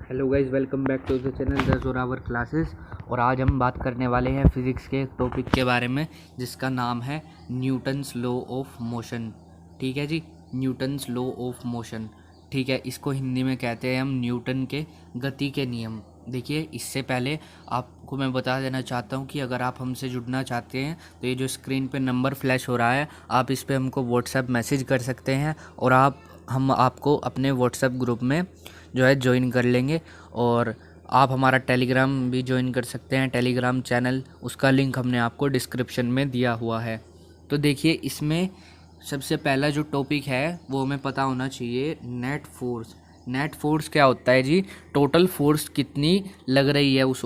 Hello guys, welcome back to the channel the Zorawar classes. और आज हम बात करने वाले हैं फिज़िक्स के एक टॉपिक के बारे में जिसका नाम है न्यूटन्स लॉ ऑफ मोशन। ठीक है जी, न्यूटन्स लॉ ऑफ मोशन। ठीक है, इसको हिंदी में कहते हैं हम न्यूटन के गति के नियम। देखिए, इससे पहले आपको मैं बता देना चाहता हूँ कि अगर आप हमसे जुड़ना चाहते हैं तो ये जो स्क्रीन पे नंबर फ्लैश हो रहा है, आप इस पे हमको व्हाट्सएप मैसेज कर सकते हैं और हम आपको अपने व्हाट्सएप ग्रुप में जो है ज्वाइन कर लेंगे। और आप हमारा टेलीग्राम भी ज्वाइन कर सकते हैं, टेलीग्राम चैनल, उसका लिंक हमने आपको डिस्क्रिप्शन में दिया हुआ है। तो देखिए, इसमें सबसे पहला जो टॉपिक है वो हमें पता होना चाहिए, नेट फोर्स। नेट फोर्स क्या होता है जी? टोटल फोर्स कितनी लग रही है उस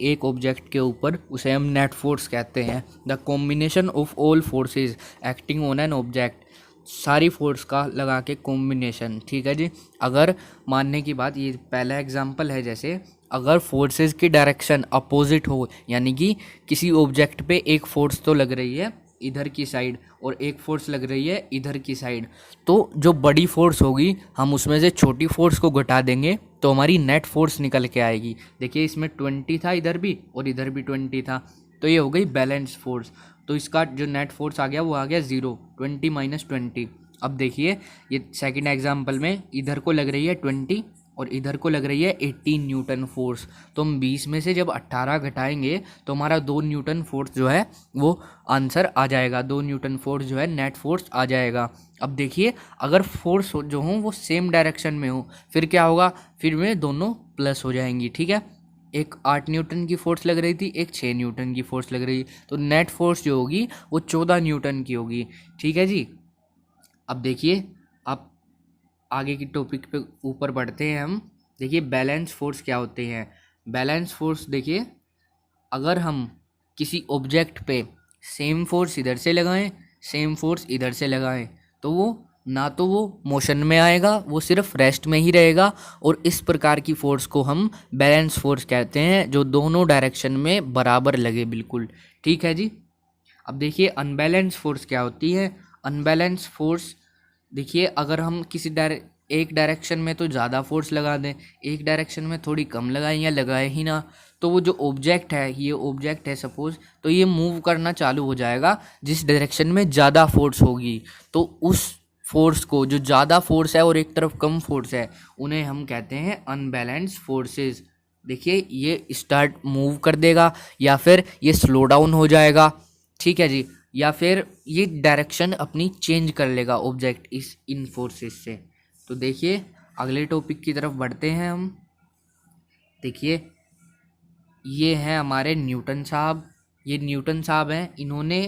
एक ऑब्जेक्ट के ऊपर, उसे हम नेट फोर्स कहते हैं। The combination of all forces acting on an object, सारी फोर्स का लगा के कॉम्बिनेशन। ठीक है जी। अगर मानने की बात, ये पहला एग्जांपल है, जैसे अगर फोर्सेस की डायरेक्शन अपोजिट हो, यानी कि किसी ऑब्जेक्ट पे एक फोर्स तो लग रही है इधर की साइड और एक फोर्स लग रही है इधर की साइड, तो जो बड़ी फोर्स होगी हम उसमें से छोटी फोर्स को घटा देंगे तो हमारी नेट फोर्स निकल के आएगी। देखिए, इसमें 20 था इधर भी और इधर भी 20 था, तो ये हो गई बैलेंस फोर्स। तो इसका जो नेट फोर्स आ गया वो आ गया 0, 20 माइनस 20। अब देखिए, ये सेकंड एग्जांपल में इधर को लग रही है 20 और इधर को लग रही है 18 न्यूटन फोर्स। तो हम 20 में से जब 18 घटाएंगे तो हमारा 2 न्यूटन फोर्स जो है वो आंसर आ जाएगा, 2 न्यूटन फोर्स जो है नेट फोर्स आ जाएगा। अब देखिए, अगर फोर्स जो हो वो सेम डायरेक्शन में हो फिर क्या होगा? फिर में दोनों प्लस हो जाएंगी। ठीक है, एक 8 न्यूटन की फोर्स लग रही थी, एक 6 न्यूटन की फोर्स लग रही, तो नेट फोर्स जो होगी वो 14 न्यूटन की होगी। ठीक है जी। अब देखिए, आप आगे की टॉपिक पे ऊपर बढ़ते हैं हम। देखिए, बैलेंस फोर्स क्या होते हैं। बैलेंस फोर्स देखिए, अगर हम किसी ऑब्जेक्ट पे सेम फोर्स इधर से लगाएं, सेम फोर्स इधर से लगाएं, तो वो मोशन में आएगा, वो सिर्फ रेस्ट में ही रहेगा। और इस प्रकार की फोर्स को हम बैलेंस फोर्स कहते हैं, जो दोनों डायरेक्शन में बराबर लगे बिल्कुल। ठीक है जी। अब देखिए, अनबैलेंस फोर्स क्या होती है। अनबैलेंस फोर्स देखिए, अगर हम एक डायरेक्शन में तो ज़्यादा फोर्स लगा दें, एक डायरेक्शन में थोड़ी कम लगाएं या लगाए ही ना, तो वो जो ऑब्जेक्ट है, ये ऑब्जेक्ट है सपोज, तो ये मूव करना चालू हो जाएगा जिस डायरेक्शन में ज़्यादा फोर्स होगी। तो उस फोर्स को, जो ज़्यादा फोर्स है और एक तरफ कम फोर्स है, उन्हें हम कहते हैं अनबैलेंस फोर्सेस। देखिए, ये स्टार्ट मूव कर देगा या फिर ये स्लो डाउन हो जाएगा। ठीक है जी। या फिर ये डायरेक्शन अपनी चेंज कर लेगा ऑब्जेक्ट इन फोर्सेस से। तो देखिए, अगले टॉपिक की तरफ बढ़ते हैं हम। देखिए, ये हैं हमारे न्यूटन साहब। ये न्यूटन साहब हैं, इन्होंने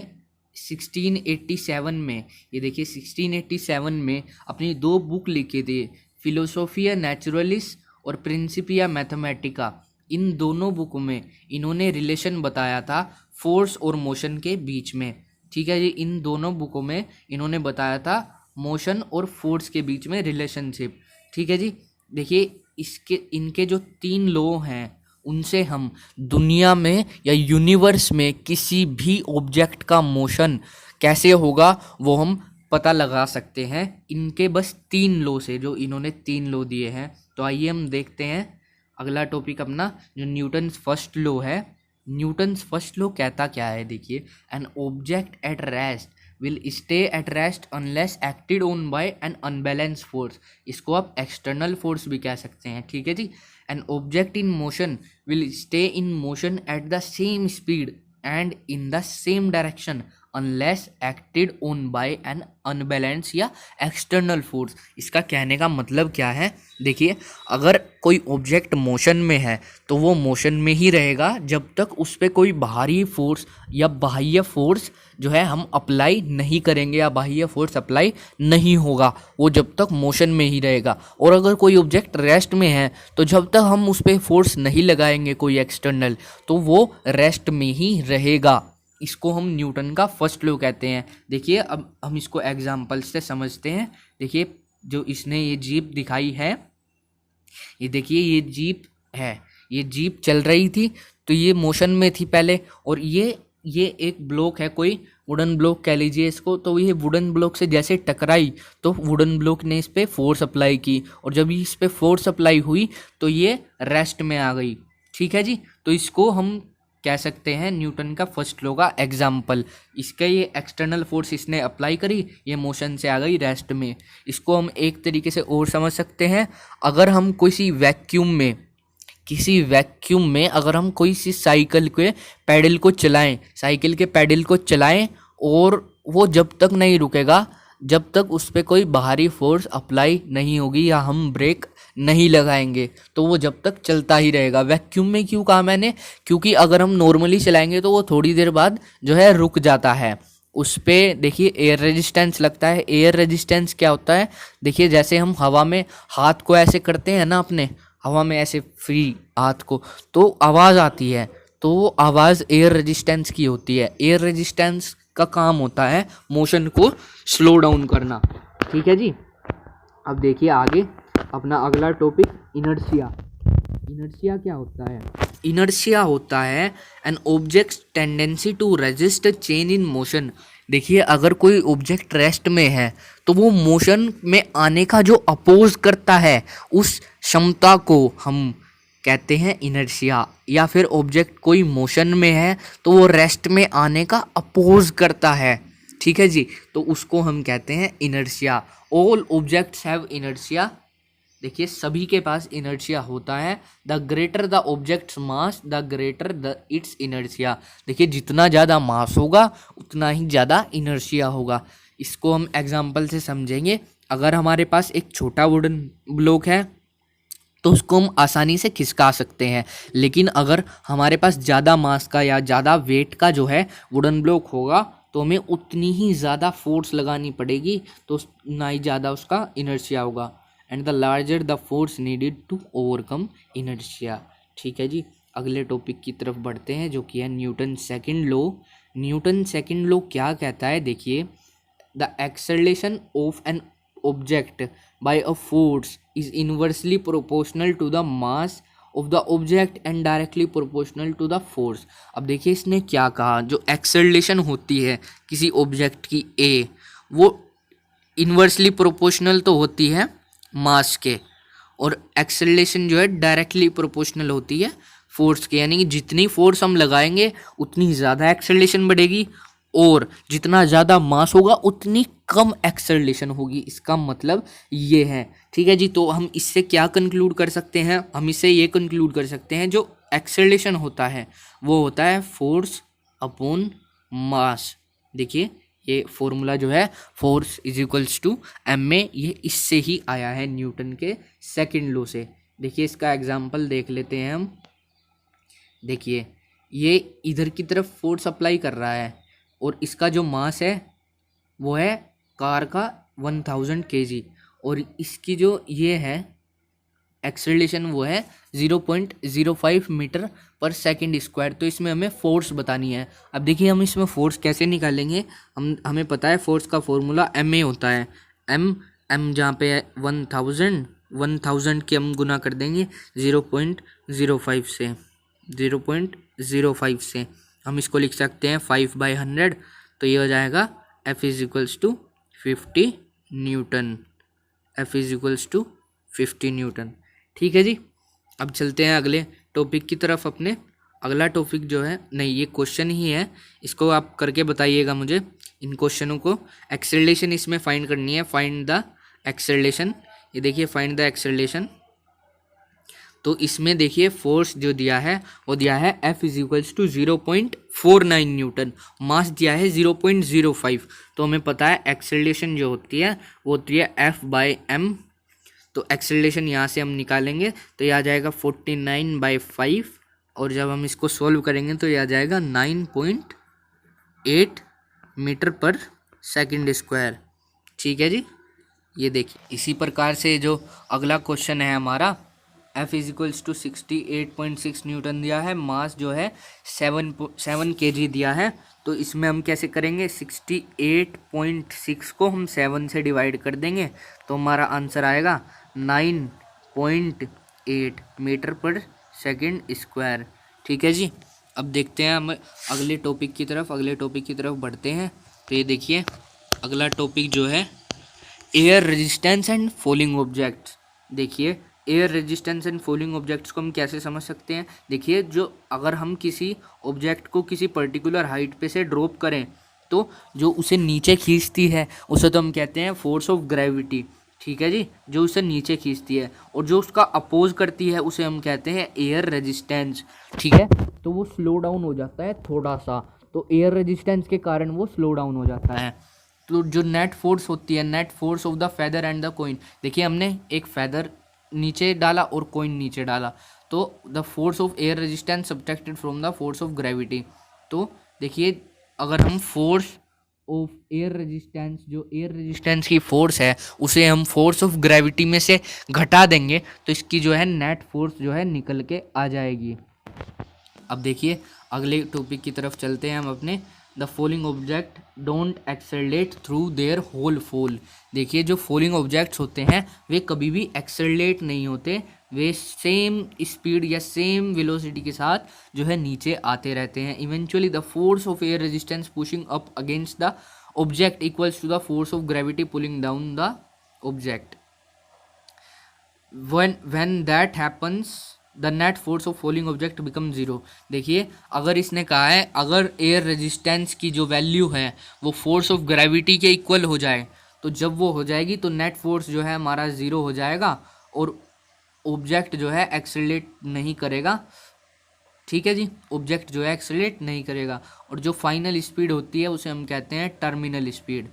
1687 में, ये देखिए 1687 में अपनी 2 बुक लिखे थे, फिलोसोफिया नेचुरलिस और प्रिंसिपिया मैथमेटिका। इन दोनों बुक में इन्होंने रिलेशन बताया था फोर्स और मोशन के बीच में। ठीक है जी, इन दोनों बुकों में इन्होंने बताया था मोशन और फोर्स के बीच में रिलेशनशिप। ठीक है जी। देखिए, इनके जो 3 लॉ हैं, उनसे हम दुनिया में या यूनिवर्स में किसी भी ऑब्जेक्ट का मोशन कैसे होगा वो हम पता लगा सकते हैं, इनके बस 3 लॉ से, जो इन्होंने 3 लॉ दिए हैं। तो आइए हम देखते हैं अगला टॉपिक अपना, जो न्यूटन्स फर्स्ट लॉ है। न्यूटन्स फर्स्ट लॉ कहता क्या है? देखिए, an object at rest will stay at rest unless acted on by an unbalance force. इसको आप एक्सटर्नल फोर्स भी कह सकते हैं। ठीक है जी। An object in motion will stay in motion at the same speed and in the same direction unless acted on by an unbalance या एक्सटर्नल फोर्स। इसका कहने का मतलब क्या है? देखिए, अगर कोई ऑब्जेक्ट मोशन में है तो वो मोशन में ही रहेगा जब तक उस पर कोई बाहरी फोर्स या बाह्य फोर्स जो है हम अप्लाई नहीं करेंगे, या बाह्य फोर्स अप्लाई नहीं होगा, वो जब तक मोशन में ही रहेगा। और अगर कोई ऑब्जेक्ट रेस्ट में है तो जब तक हम उस पर फोर्स नहीं लगाएंगे कोई एक्सटर्नल, तो वो रेस्ट में ही रहेगा। इसको हम न्यूटन का फर्स्ट लॉ कहते हैं। देखिए, अब हम इसको एग्जाम्पल से समझते हैं। देखिए, जो इसने ये जीप दिखाई है, ये देखिए ये जीप है, ये जीप चल रही थी तो ये मोशन में थी पहले, और ये ये एक ब्लॉक है, कोई वुडन ब्लॉक कह लीजिए इसको, तो ये वुडन ब्लॉक से जैसे टकराई तो वुडन ब्लॉक ने इस पर फोर्स अप्लाई की, और जब इस पर फोर्स अप्लाई हुई तो ये रेस्ट में आ गई। ठीक है जी, तो इसको हम कह सकते हैं न्यूटन का फर्स्ट लॉ का एग्जाम्पल। इसका ये एक्सटर्नल फोर्स इसने अप्लाई करी, ये मोशन से आ गई रेस्ट में। इसको हम एक तरीके से और समझ सकते हैं, अगर हम किसी वैक्यूम में अगर हम कोई सी साइकिल के पैडल को चलाएं और वो जब तक नहीं रुकेगा जब तक उस पर कोई बाहरी फोर्स अप्लाई नहीं होगी या हम ब्रेक नहीं लगाएंगे, तो वो जब तक चलता ही रहेगा। वैक्यूम में क्यों कहा मैंने, क्योंकि अगर हम नॉर्मली चलाएंगे तो वो थोड़ी देर बाद जो है रुक जाता है। उस पर देखिए एयर रेजिस्टेंस लगता है। एयर रेजिस्टेंस क्या होता है, देखिए जैसे हम हवा में हाथ को ऐसे करते हैं ना, अपने हवा में ऐसे फ्री हाथ को, तो आवाज़ आती है, तो वो आवाज़ एयर रेजिस्टेंस की होती है। एयर रेजिस्टेंस का काम होता है मोशन को स्लो डाउन करना। ठीक है जी, अब देखिए आगे अपना अगला टॉपिक इनर्शिया। इनर्शिया क्या होता है, इनर्शिया होता है an object tendency to resist change in motion. देखिए अगर कोई ऑब्जेक्ट रेस्ट में है तो वो मोशन में आने का जो अपोज करता है उस क्षमता को हम कहते हैं इनर्शिया। या फिर ऑब्जेक्ट कोई मोशन में है तो वो रेस्ट में आने का अपोज करता है। ठीक है जी, तो उसको हम कहते हैं inertia. All objects have inertia. देखिए सभी के पास इनर्शिया होता है। The greater the objects mass the greater the it's inertia. देखिए जितना ज़्यादा मास होगा उतना ही ज़्यादा इनर्शिया होगा। इसको हम एग्जांपल से समझेंगे। अगर हमारे पास एक छोटा वुडन ब्लॉक है तो उसको हम आसानी से खिसका सकते हैं, लेकिन अगर हमारे पास ज़्यादा मास का या ज़्यादा वेट का जो है वुडन ब्लॉक होगा तो हमें उतनी ही ज़्यादा फोर्स लगानी पड़ेगी, तो ना ही ज़्यादा उसका इनर्शिया होगा। And the larger the force needed to overcome inertia. ठीक है जी, अगले टॉपिक की तरफ बढ़ते हैं जो कि है Newton second law. Newton second law क्या कहता है, देखिए the acceleration of an object by a force is inversely proportional to the mass of the object and directly proportional to the force. अब देखिए इसने क्या कहा, जो एक्सेलरेशन होती है किसी ऑब्जेक्ट की ए, वो इनवर्सली प्रोपोर्शनल तो होती है मास के, और एक्सेलरेशन जो है डायरेक्टली प्रोपोर्शनल होती है फोर्स के। यानी कि जितनी फोर्स हम लगाएंगे उतनी ज़्यादा एक्सेलरेशन बढ़ेगी, और जितना ज़्यादा मास होगा उतनी कम एक्सेलरेशन होगी। इसका मतलब ये है। ठीक है जी, तो हम इससे क्या कंक्लूड कर सकते हैं, हम इससे ये कंक्लूड कर सकते हैं जो एक्सेलरेशन होता है वो होता है फोर्स अपॉन मास। देखिए ये फॉर्मूला जो है force is equals to M में, ये इससे ही आया है न्यूटन के सेकंड लॉ से। देखिए इसका एग्जांपल देख लेते हैं हम। देखिए ये इधर की तरफ फोर्स अप्लाई कर रहा है और इसका जो मास है वो है कार का 1000 kg, और इसकी जो ये है एक्सेलरेशन वो है 0.05 मीटर पर सेकंड स्क्वायर। तो इसमें हमें फोर्स बतानी है। अब देखिए हम इसमें फोर्स कैसे निकालेंगे, हमें पता है फोर्स का फॉर्मूला एम ए होता है। एम जहाँ पे है 1000 के हम गुना कर देंगे 0.05 से हम इसको लिख सकते हैं 5/100। तो ये हो जाएगा F is equals to 50 newton. F is equals to 50 newton. ठीक है जी, अब चलते हैं अगले टॉपिक की तरफ अपने। अगला टॉपिक जो है, नहीं ये क्वेश्चन ही है, इसको आप करके बताइएगा मुझे इन क्वेश्चनों को। एक्सेलरेशन इसमें फाइंड करनी है, फाइंड द एक्सेलरेशन। ये देखिए फाइंड द एक्सेलरेशन। तो इसमें देखिए फोर्स जो दिया है वो दिया है F is equals to 0.49 newton, mass दिया है 0.05। तो हमें पता है एक्सेलरेशन जो होती है वो होती है F/m। तो एक्सेलरेशन यहाँ से हम निकालेंगे तो ये आ जाएगा 49/5, और जब हम इसको सोल्व करेंगे तो ये आ जाएगा 9.8 मीटर पर सेकंड स्क्वायर। ठीक है जी, ये देखिए इसी प्रकार से जो अगला क्वेश्चन है हमारा, F is equals to 68.6 newton दिया है, मास जो है 7 kg दिया है। तो इसमें हम कैसे करेंगे, 68.6 को हम 7 से डिवाइड कर देंगे तो हमारा आंसर आएगा 9.8 मीटर पर सेकंड स्क्वायर। ठीक है जी, अब देखते हैं हम अगले टॉपिक की तरफ बढ़ते हैं। तो ये देखिए अगला टॉपिक जो है air resistance and falling objects. देखिए air resistance and falling objects को हम कैसे समझ सकते हैं। देखिए जो अगर हम किसी ऑब्जेक्ट को किसी पर्टिकुलर हाइट पे से ड्रॉप करें तो जो उसे नीचे खींचती है उसे तो हम कहते हैं फोर्स ऑफ ग्रेविटी, ठीक है जी, जो उसे नीचे खींचती है। और जो उसका अपोज करती है उसे हम कहते हैं एयर रेजिस्टेंस, ठीक है। तो वो स्लो डाउन हो जाता है थोड़ा सा, तो एयर रेजिस्टेंस के कारण वो स्लो डाउन हो जाता है। तो जो नेट फोर्स होती है, net force of the feather and the coin, देखिए हमने एक फेदर नीचे डाला और कॉइन नीचे डाला, तो the force of air resistance subtracted from the force of gravity. तो देखिए अगर हम फोर्स ऑफ एयर रेजिस्टेंस, जो एयर रेजिस्टेंस की फोर्स है उसे हम फोर्स ऑफ ग्रेविटी में से घटा देंगे तो इसकी जो है नेट फोर्स जो है निकल के आ जाएगी। अब देखिए अगले टॉपिक की तरफ चलते हैं हम अपने। The falling object don't accelerate through their whole fall. देखिए जो फॉलिंग ऑब्जेक्ट्स होते हैं वे कभी भी एक्सेलरेट नहीं होते, वे सेम स्पीड या सेम वेलोसिटी के साथ जो है नीचे आते रहते हैं। Eventually the force of air resistance pushing up against the object equals to the force of gravity pulling down the object. when that happens the net force of falling object become zero। देखिए अगर इसने कहा है अगर air resistance की जो value है वो फोर्स ऑफ ग्रेविटी के इक्वल हो जाए तो जब वो हो जाएगी तो नेट फोर्स जो है हमारा ज़ीरो हो जाएगा और ऑब्जेक्ट जो है एक्सेलरेट नहीं करेगा, ठीक है जी, ऑब्जेक्ट जो है एक्सेलरेट नहीं करेगा। और जो फाइनल स्पीड होती है उसे हम कहते हैं टर्मिनल स्पीड।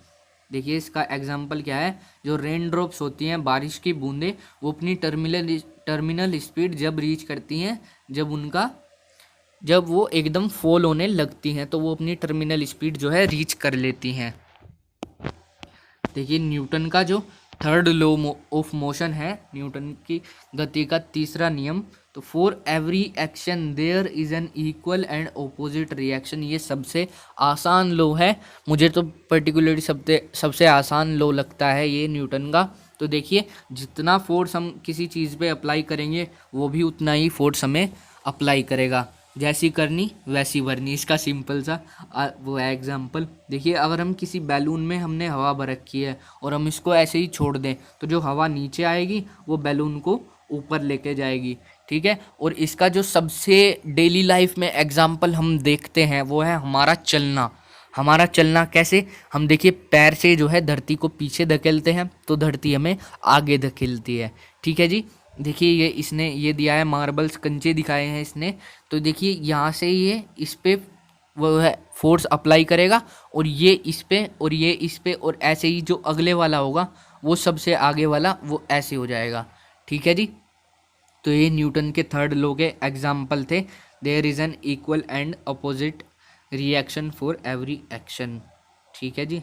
देखिए इसका एग्जांपल क्या है, जो रेन ड्रॉप्स होती हैं, बारिश की बूंदें, वो अपनी टर्मिनल स्पीड जब रीच करती हैं जब वो एकदम फॉल होने लगती हैं तो वो अपनी टर्मिनल स्पीड जो है रीच कर लेती हैं। देखिए न्यूटन का जो थर्ड लॉ ऑफ मोशन है, न्यूटन की गति का तीसरा नियम, तो for every action there is an equal and opposite reaction. ये सबसे आसान लॉ है, मुझे तो पर्टिकुलरली सबसे आसान लॉ लगता है ये न्यूटन का। तो देखिए जितना फोर्स हम किसी चीज़ पे अप्लाई करेंगे वो भी उतना ही फोर्स हमें अप्लाई करेगा, जैसी करनी वैसी भरनी। इसका सिंपल सा वो है एग्जाम्पल। देखिए अगर हम किसी बैलून में हमने हवा भर रखी है और हम इसको ऐसे ही छोड़ दें तो जो हवा नीचे आएगी वो बैलून को ऊपर लेके जाएगी, ठीक है। और इसका जो सबसे डेली लाइफ में एग्जाम्पल हम देखते हैं वो है हमारा चलना। हमारा चलना कैसे, हम देखिए पैर से जो है धरती को पीछे धकेलते हैं तो धरती हमें आगे धकेलती है, ठीक है जी। देखिए ये इसने ये दिया है मार्बल्स, कंचे दिखाए हैं इसने, तो देखिए यहाँ से ये इस पे वो है फोर्स अप्लाई करेगा और ये इस पे और ये इस पे, और ऐसे ही जो अगले वाला होगा वो सबसे आगे वाला वो ऐसे हो जाएगा, ठीक है जी। तो ये न्यूटन के थर्ड लॉ के एग्जाम्पल थे। There is an equal and opposite reaction for every action, ठीक है जी।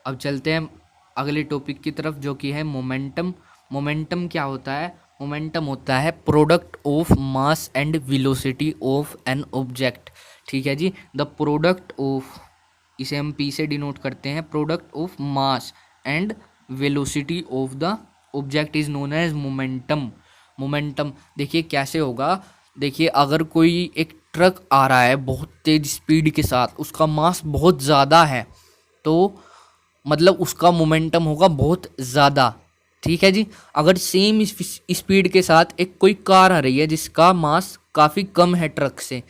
अब चलते हैं अगले टॉपिक की तरफ जो कि है मोमेंटम। मोमेंटम क्या होता है, मोमेंटम होता है product of mass and velocity of an object, ठीक है जी। द प्रोडक्ट ऑफ, इसे हम पी से डिनोट करते हैं, product of mass and velocity of the object is known as momentum. Momentum देखिए कैसे होगा, देखिए अगर कोई एक ट्रक आ रहा है बहुत तेज स्पीड के साथ, उसका मास बहुत ज़्यादा है तो मतलब उसका मोमेंटम होगा बहुत ज़्यादा, ठीक है जी। अगर सेम स्पीड के साथ एक कोई कार आ रही है जिसका मास काफ़ी कम है ट्रक से,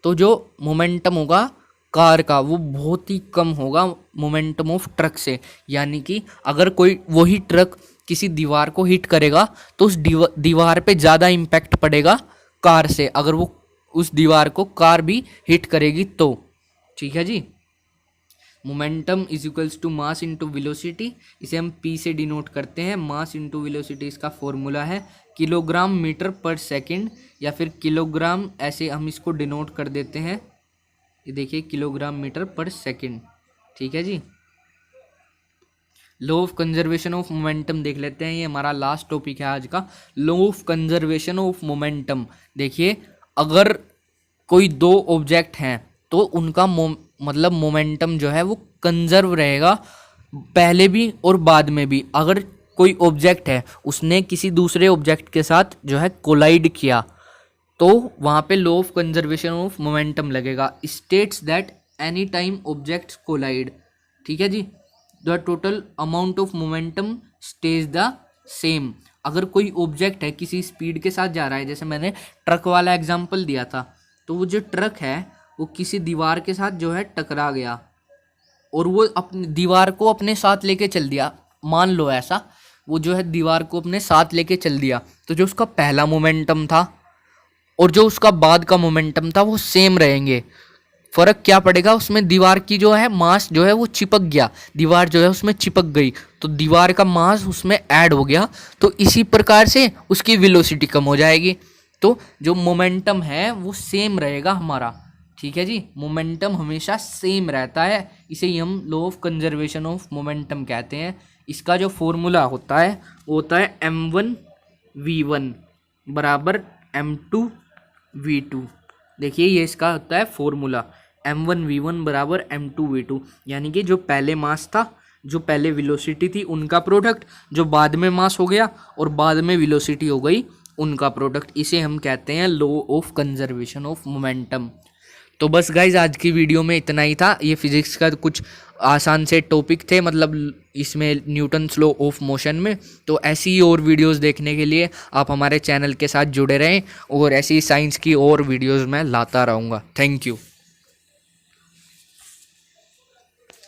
तो जो मोमेंटम होगा कार का वो बहुत ही कम होगा मोमेंटम ऑफ ट्रक से। यानी कि अगर कोई वही ट्रक किसी दीवार को हिट करेगा तो उस दीवार पे ज़्यादा इम्पैक्ट पड़ेगा कार से, अगर वो उस दीवार को कार भी हिट करेगी तो, ठीक है जी। Momentum is equals to mass into velocity, इसे हम पी से डिनोट करते हैं। मास इंटू वेलोसिटी इसका फॉर्मूला है किलोग्राम मीटर पर सेकंड, या फिर किलोग्राम ऐसे हम इसको डिनोट कर देते हैं, ये देखिए किलोग्राम मीटर पर सेकंड, ठीक है जी। Law of conservation of momentum देख लेते हैं, ये हमारा लास्ट टॉपिक है आज का, law of conservation of momentum. देखिए अगर कोई दो ऑब्जेक्ट हैं तो उनका मतलब मोमेंटम जो है वो कंजर्व रहेगा पहले भी और बाद में भी। अगर कोई ऑब्जेक्ट है उसने किसी दूसरे ऑब्जेक्ट के साथ जो है कोलाइड किया, तो वहाँ पे law of conservation of momentum लगेगा। States that any time objects collide, ठीक है जी, the total amount of momentum stays the same. अगर कोई ऑब्जेक्ट है किसी स्पीड के साथ जा रहा है, जैसे मैंने ट्रक वाला एग्जांपल दिया था, तो वो जो ट्रक है वो किसी दीवार के साथ जो है टकरा गया और वो अपनी दीवार को अपने साथ लेके चल दिया, मान लो ऐसा, वो जो है दीवार को अपने साथ लेके चल दिया, तो जो उसका पहला मोमेंटम था और जो उसका बाद का मोमेंटम था वो सेम रहेंगे। फर्क क्या पड़ेगा उसमें, दीवार की जो है मास जो है वो चिपक गया, दीवार जो है उसमें चिपक गई, तो दीवार का मास उसमें ऐड हो गया, तो इसी प्रकार से उसकी वेलोसिटी कम हो जाएगी। तो जो मोमेंटम है वो सेम रहेगा हमारा, ठीक है जी, मोमेंटम हमेशा सेम रहता है, इसे ही हम law of conservation of momentum कहते हैं। इसका जो फॉर्मूला होता है वो होता है m1v1 बराबर m2v2। देखिए ये इसका होता है फॉर्मूला, m1v1 बराबर m2v2, यानी कि जो पहले मास था, जो पहले वेलोसिटी थी उनका प्रोडक्ट, जो बाद में मास हो गया और बाद में वेलोसिटी हो गई उनका प्रोडक्ट, इसे हम कहते हैं law of conservation of momentum. तो बस गाइज आज की वीडियो में इतना ही था। ये फिजिक्स का कुछ आसान से टॉपिक थे, मतलब इसमें न्यूटन्स लॉ ऑफ मोशन में। तो ऐसी ही और वीडियोस देखने के लिए आप हमारे चैनल के साथ जुड़े रहें और ऐसी साइंस की और वीडियोस मैं लाता रहूँगा। Thank you.